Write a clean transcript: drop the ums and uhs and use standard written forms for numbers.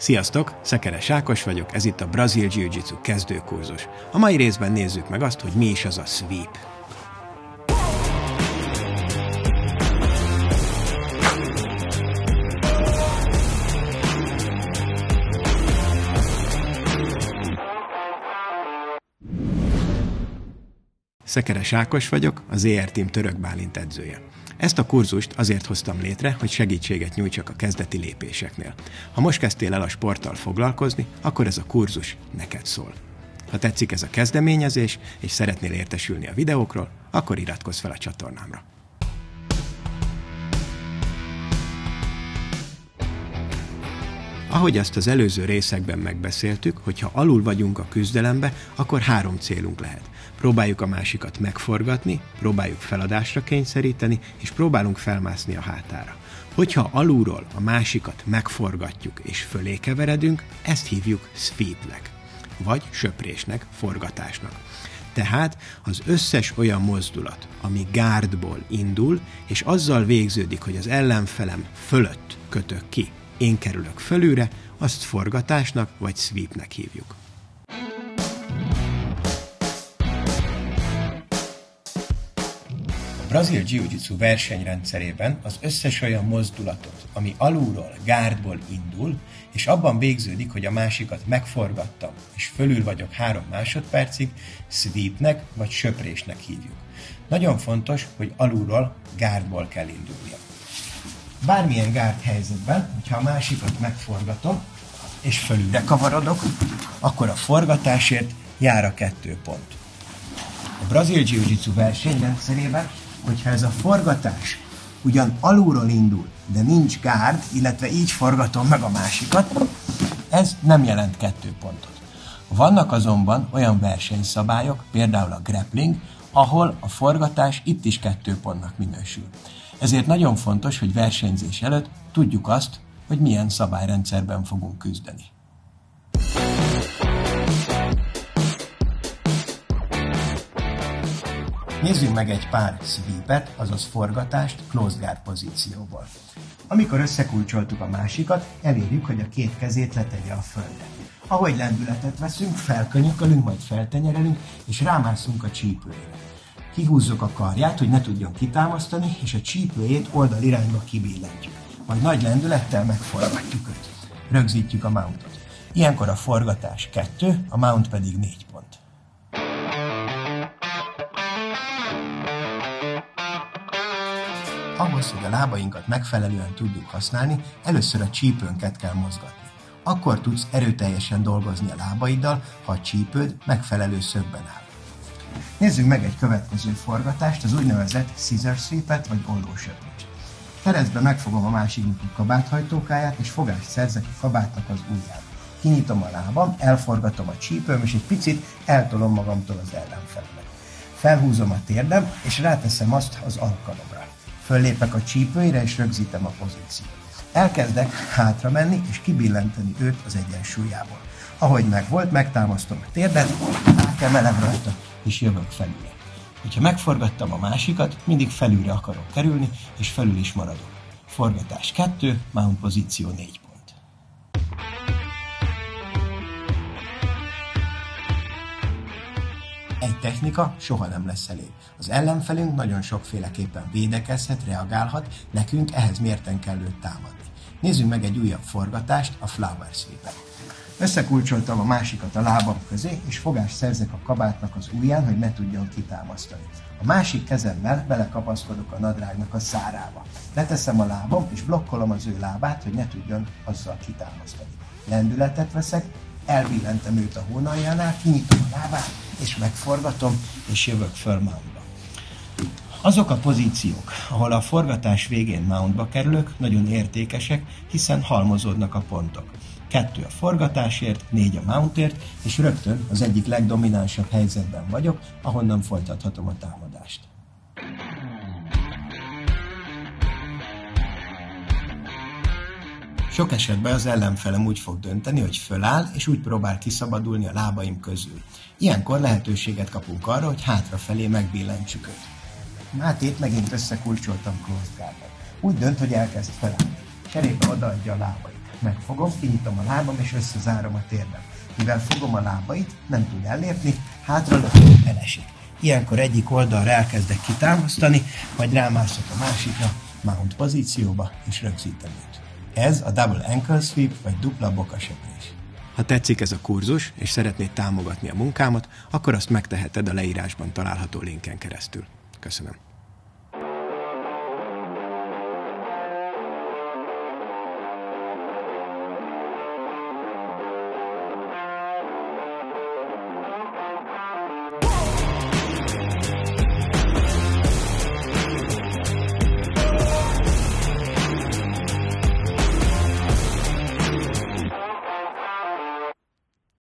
Sziasztok! Szekeres Ákos vagyok, ez itt a Brazil Jiu-Jitsu kezdőkurzus. A mai részben nézzük meg azt, hogy mi is az a sweep. Szekeres Ákos vagyok, az ER Team Török Bálint edzője. Ezt a kurzust azért hoztam létre, hogy segítséget nyújtsak a kezdeti lépéseknél. Ha most kezdtél el a sporttal foglalkozni, akkor ez a kurzus neked szól. Ha tetszik ez a kezdeményezés, és szeretnél értesülni a videókról, akkor iratkozz fel a csatornámra. Ahogy azt az előző részekben megbeszéltük, hogyha alul vagyunk a küzdelembe, akkor 3 célunk lehet. Próbáljuk a másikat megforgatni, próbáljuk feladásra kényszeríteni, és próbálunk felmászni a hátára. Hogyha alulról a másikat megforgatjuk és fölé keveredünk, ezt hívjuk sweepnek, vagy söprésnek, forgatásnak. Tehát az összes olyan mozdulat, ami guardból indul, és azzal végződik, hogy az ellenfelem fölött kötök ki, én kerülök fölülre, azt forgatásnak vagy sweepnek hívjuk. A brazil jiu-jitsu versenyrendszerében az összes olyan mozdulatot, ami alulról, guardból indul, és abban végződik, hogy a másikat megforgattam, és fölül vagyok 3 másodpercig, sweepnek vagy söprésnek hívjuk. Nagyon fontos, hogy alulról, guardból kell indulnia. Bármilyen guard helyzetben, hogyha a másikat megforgatom, és fölülre kavarodok, akkor a forgatásért jár a 2 pont. A brazil jiu-jitsu versenyrendszerében, hogyha ez a forgatás ugyan alulról indul, de nincs guard, illetve így forgatom meg a másikat, ez nem jelent 2 pontot. Vannak azonban olyan versenyszabályok, például a grappling, ahol a forgatás itt is 2 pontnak minősül. Ezért nagyon fontos, hogy versenyzés előtt tudjuk azt, hogy milyen szabályrendszerben fogunk küzdeni. Nézzünk meg egy pár sweepet, azaz forgatást close guard pozícióból. Amikor összekulcsoltuk a másikat, elérjük, hogy a 2 kezét letegye a földre. Ahogy lendületet veszünk, felkönyökölünk, majd feltenyerelünk, és rámászunk a csípőjére. Kihúzzuk a karját, hogy ne tudjon kitámasztani, és a csípőjét oldalirányba kibillentjük. Majd nagy lendülettel megforgatjuk őt. Rögzítjük a mountot. Ilyenkor a forgatás 2, a mount pedig 4 pont. Ahhoz, hogy a lábainkat megfelelően tudjuk használni, először a csípőnket kell mozgatni. Akkor tudsz erőteljesen dolgozni a lábaiddal, ha a csípőd megfelelő szögben áll. Nézzük meg egy következő forgatást, az úgynevezett scissor sweepet vagy ollósöprést. Keresztbe megfogom a másiknak a kabáthajtókáját, és fogást szerzek a kabátnak az ujján. Kinyitom a lábam, elforgatom a csípőm, és egy picit eltolom magamtól az ellenfelemet. Felhúzom a térdem, és ráteszem azt az alkalomra. Föllépek a csípőire, és rögzítem a pozíciót. Elkezdek hátra menni, és kibillenteni őt az egyensúlyából. Ahogy megvolt, megtámasztom a térdet, átemelem rajta, és jövök felülre. Hogyha megforgattam a másikat, mindig felülre akarok kerülni, és felül is maradok. Forgatás 2, mount pozíció 4 pont. Egy technika soha nem lesz elég. Az ellenfelünk nagyon sokféleképpen védekezhet, reagálhat, nekünk ehhez mérten kell őt támadni. Nézzük meg egy újabb forgatást, a flower sweepet. Összekulcsoltam a másikat a lábam közé, és fogást szerzek a kabátnak az ujján, hogy ne tudjon kitámasztani. A másik kezemmel belekapaszkodok a nadrágnak a szárába. Leteszem a lábam, és blokkolom az ő lábát, hogy ne tudjon azzal kitámasztani. Lendületet veszek, elbillentem őt a hónaljánál, kinyitom a lábát, és megforgatom, és jövök föl mountba. Azok a pozíciók, ahol a forgatás végén mountba kerülök, nagyon értékesek, hiszen halmozódnak a pontok. 2 a forgatásért, 4 a mountért, és rögtön az egyik legdominánsabb helyzetben vagyok, ahonnan folytathatom a támadást. Sok esetben az ellenfelem úgy fog dönteni, hogy föláll, és úgy próbál kiszabadulni a lábaim közül. Ilyenkor lehetőséget kapunk arra, hogy hátrafelé megbillentsük őt. Mátét megint összekulcsoltam close guardban. Úgy dönt, hogy elkezd felállni. Cserébe odaadja a lábait. megfogom, kinyitom a lábam és összezárom a térdem. Mivel fogom a lábait, nem tud ellépni, hátra elesik. Ilyenkor egyik oldalra elkezdek kitámasztani, majd rámászok a másikra, mount pozícióba, és rögzítem őt. Ez a double ankle sweep, vagy dupla bokasöprés. Ha tetszik ez a kurzus, és szeretnéd támogatni a munkámat, akkor azt megteheted a leírásban található linken keresztül. Köszönöm.